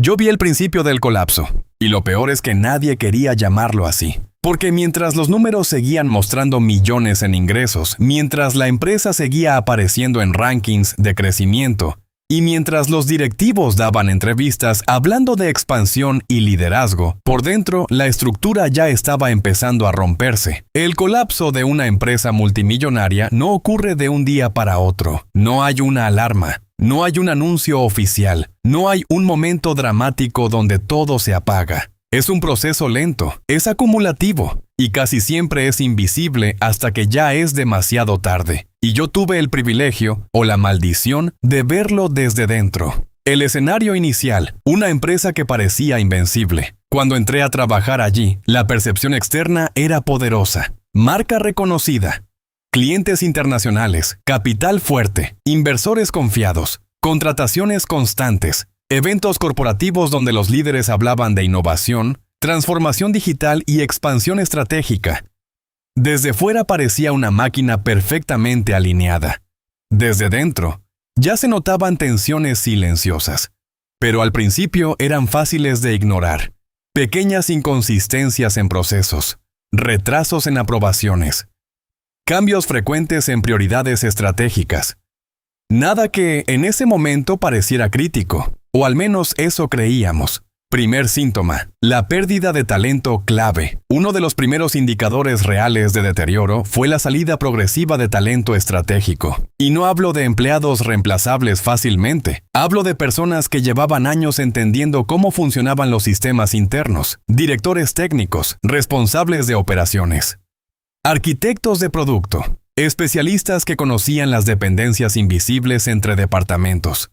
Yo vi el principio del colapso, y lo peor es que nadie quería llamarlo así. Porque mientras los números seguían mostrando millones en ingresos, mientras la empresa seguía apareciendo en rankings de crecimiento, y mientras los directivos daban entrevistas hablando de expansión y liderazgo, por dentro la estructura ya estaba empezando a romperse. El colapso de una empresa multimillonaria no ocurre de un día para otro. No hay una alarma, no hay un anuncio oficial, no hay un momento dramático donde todo se apaga. Es un proceso lento, es acumulativo, y casi siempre es invisible hasta que ya es demasiado tarde. Y yo tuve el privilegio, o la maldición, de verlo desde dentro. El escenario inicial, una empresa que parecía invencible. Cuando entré a trabajar allí, la percepción externa era poderosa. Marca reconocida, clientes internacionales, capital fuerte, inversores confiados, contrataciones constantes, eventos corporativos donde los líderes hablaban de innovación, transformación digital y expansión estratégica. Desde fuera parecía una máquina perfectamente alineada. Desde dentro, ya se notaban tensiones silenciosas, pero al principio eran fáciles de ignorar. Pequeñas inconsistencias en procesos, retrasos en aprobaciones, cambios frecuentes en prioridades estratégicas. Nada que en ese momento pareciera crítico, o al menos eso creíamos. Primer síntoma, la pérdida de talento clave. Uno de los primeros indicadores reales de deterioro fue la salida progresiva de talento estratégico. Y no hablo de empleados reemplazables fácilmente. Hablo de personas que llevaban años entendiendo cómo funcionaban los sistemas internos, directores técnicos, responsables de operaciones, arquitectos de producto, especialistas que conocían las dependencias invisibles entre departamentos.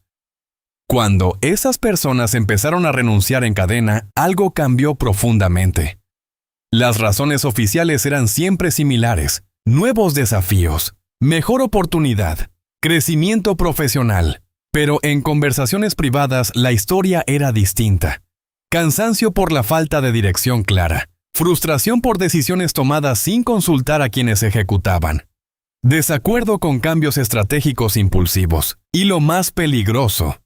Cuando esas personas empezaron a renunciar en cadena, algo cambió profundamente. Las razones oficiales eran siempre similares: nuevos desafíos, mejor oportunidad, crecimiento profesional. Pero en conversaciones privadas la historia era distinta. Cansancio por la falta de dirección clara, frustración por decisiones tomadas sin consultar a quienes ejecutaban, desacuerdo con cambios estratégicos impulsivos, y lo más peligroso,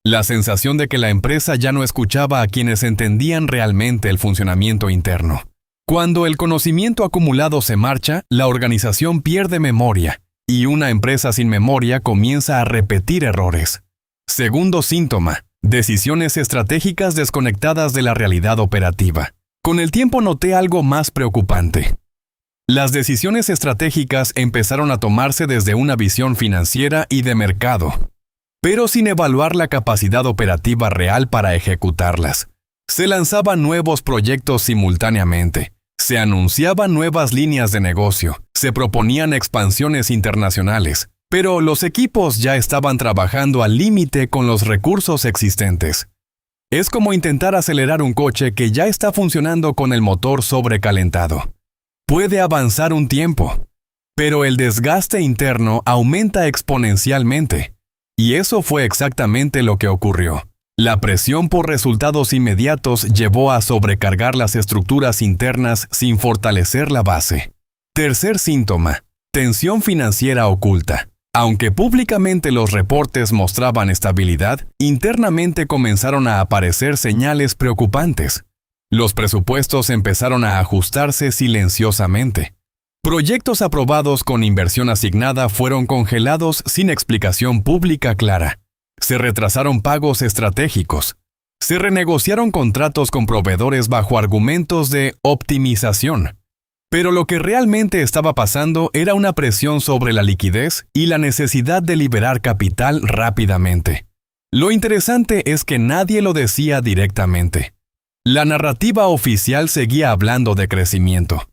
la sensación de que la empresa ya no escuchaba a quienes entendían realmente el funcionamiento interno. Cuando el conocimiento acumulado se marcha, la organización pierde memoria, y una empresa sin memoria comienza a repetir errores. Segundo síntoma, decisiones estratégicas desconectadas de la realidad operativa. Con el tiempo noté algo más preocupante. Las decisiones estratégicas empezaron a tomarse desde una visión financiera y de mercado, pero sin evaluar la capacidad operativa real para ejecutarlas. Se lanzaban nuevos proyectos simultáneamente, se anunciaban nuevas líneas de negocio, se proponían expansiones internacionales, pero los equipos ya estaban trabajando al límite con los recursos existentes. Es como intentar acelerar un coche que ya está funcionando con el motor sobrecalentado. Puede avanzar un tiempo, pero el desgaste interno aumenta exponencialmente. Y eso fue exactamente lo que ocurrió. La presión por resultados inmediatos llevó a sobrecargar las estructuras internas sin fortalecer la base. Tercer síntoma, tensión financiera oculta. Aunque públicamente los reportes mostraban estabilidad, internamente comenzaron a aparecer señales preocupantes. Los presupuestos empezaron a ajustarse silenciosamente. Proyectos aprobados con inversión asignada fueron congelados sin explicación pública clara. Se retrasaron pagos estratégicos. Se renegociaron contratos con proveedores bajo argumentos de optimización. Pero lo que realmente estaba pasando era una presión sobre la liquidez y la necesidad de liberar capital rápidamente. Lo interesante es que nadie lo decía directamente. La narrativa oficial seguía hablando de crecimiento.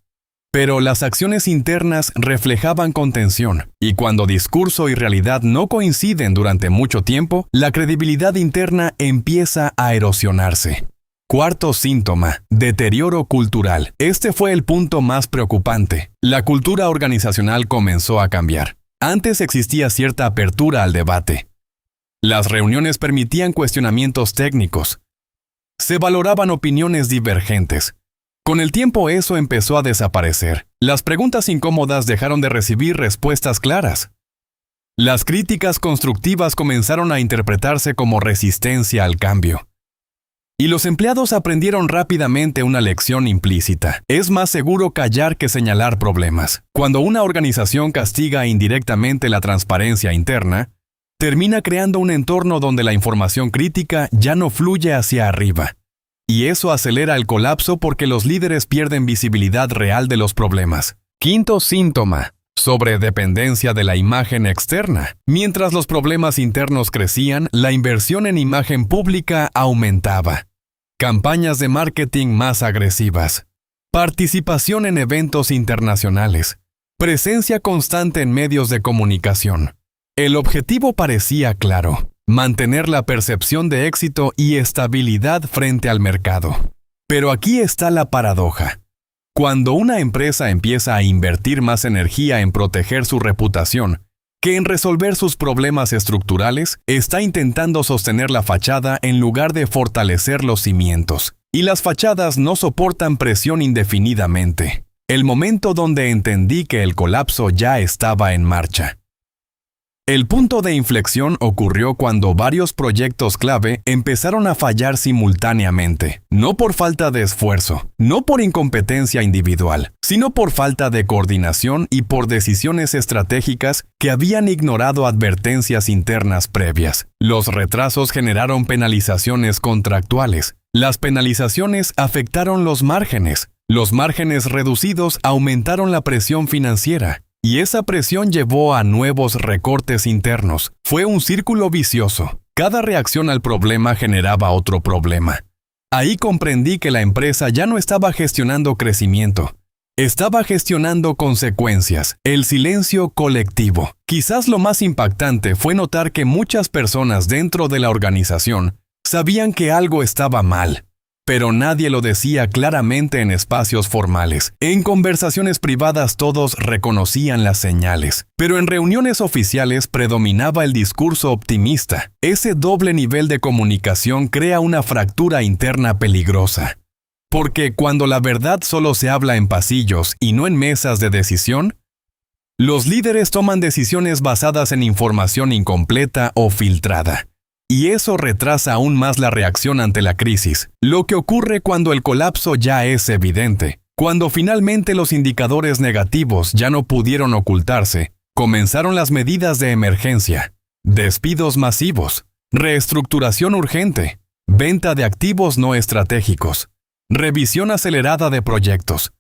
Pero las acciones internas reflejaban contención, y cuando discurso y realidad no coinciden durante mucho tiempo, la credibilidad interna empieza a erosionarse. Cuarto síntoma, deterioro cultural. Este fue el punto más preocupante. La cultura organizacional comenzó a cambiar. Antes existía cierta apertura al debate. Las reuniones permitían cuestionamientos técnicos. Se valoraban opiniones divergentes. Con el tiempo eso empezó a desaparecer. Las preguntas incómodas dejaron de recibir respuestas claras. Las críticas constructivas comenzaron a interpretarse como resistencia al cambio. Y los empleados aprendieron rápidamente una lección implícita. Es más seguro callar que señalar problemas. Cuando una organización castiga indirectamente la transparencia interna, termina creando un entorno donde la información crítica ya no fluye hacia arriba. Y eso acelera el colapso porque los líderes pierden visibilidad real de los problemas. Quinto síntoma: sobredependencia de la imagen externa. Mientras los problemas internos crecían, la inversión en imagen pública aumentaba. Campañas de marketing más agresivas. Participación en eventos internacionales. Presencia constante en medios de comunicación. El objetivo parecía claro: mantener la percepción de éxito y estabilidad frente al mercado. Pero aquí está la paradoja. Cuando una empresa empieza a invertir más energía en proteger su reputación que en resolver sus problemas estructurales, está intentando sostener la fachada en lugar de fortalecer los cimientos. Y las fachadas no soportan presión indefinidamente. El momento donde entendí que el colapso ya estaba en marcha. El punto de inflexión ocurrió cuando varios proyectos clave empezaron a fallar simultáneamente, no por falta de esfuerzo, no por incompetencia individual, sino por falta de coordinación y por decisiones estratégicas que habían ignorado advertencias internas previas. Los retrasos generaron penalizaciones contractuales. Las penalizaciones afectaron los márgenes reducidos aumentaron la presión financiera. Y esa presión llevó a nuevos recortes internos. Fue un círculo vicioso. Cada reacción al problema generaba otro problema. Ahí comprendí que la empresa ya no estaba gestionando crecimiento. Estaba gestionando consecuencias, el silencio colectivo. Quizás lo más impactante fue notar que muchas personas dentro de la organización sabían que algo estaba mal. Pero nadie lo decía claramente en espacios formales. En conversaciones privadas todos reconocían las señales, pero en reuniones oficiales predominaba el discurso optimista. Ese doble nivel de comunicación crea una fractura interna peligrosa. Porque cuando la verdad solo se habla en pasillos y no en mesas de decisión, los líderes toman decisiones basadas en información incompleta o filtrada. Y eso retrasa aún más la reacción ante la crisis. Lo que ocurre cuando el colapso ya es evidente, cuando finalmente los indicadores negativos ya no pudieron ocultarse, comenzaron las medidas de emergencia, despidos masivos, reestructuración urgente, venta de activos no estratégicos, revisión acelerada de proyectos.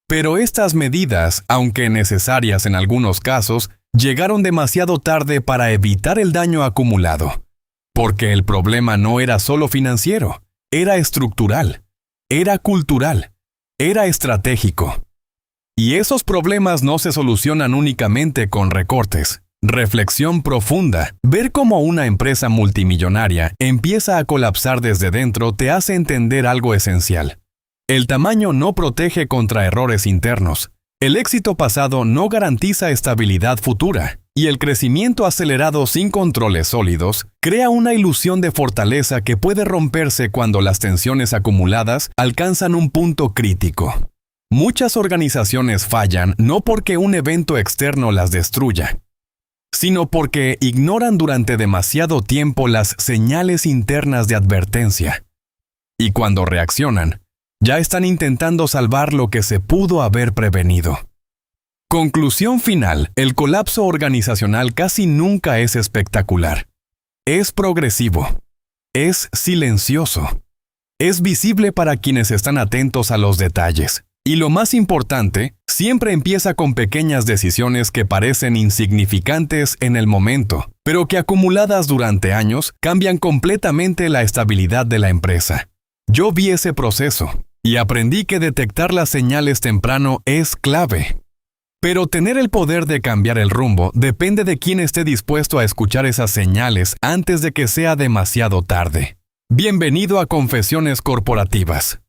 Pero estas medidas, aunque necesarias en algunos casos, llegaron demasiado tarde para evitar el daño acumulado. Porque el problema no era solo financiero, era estructural, era cultural, era estratégico. Y esos problemas no se solucionan únicamente con recortes. Reflexión profunda. Ver cómo una empresa multimillonaria empieza a colapsar desde dentro te hace entender algo esencial. El tamaño no protege contra errores internos. El éxito pasado no garantiza estabilidad futura. Y el crecimiento acelerado sin controles sólidos crea una ilusión de fortaleza que puede romperse cuando las tensiones acumuladas alcanzan un punto crítico. Muchas organizaciones fallan no porque un evento externo las destruya, sino porque ignoran durante demasiado tiempo las señales internas de advertencia. Y cuando reaccionan, ya están intentando salvar lo que se pudo haber prevenido. Conclusión final: el colapso organizacional casi nunca es espectacular. Es progresivo. Es silencioso. Es visible para quienes están atentos a los detalles. Y lo más importante, siempre empieza con pequeñas decisiones que parecen insignificantes en el momento, pero que acumuladas durante años cambian completamente la estabilidad de la empresa. Yo vi ese proceso y aprendí que detectar las señales temprano es clave. Pero tener el poder de cambiar el rumbo depende de quién esté dispuesto a escuchar esas señales antes de que sea demasiado tarde. Bienvenido a Confesiones Corporativas.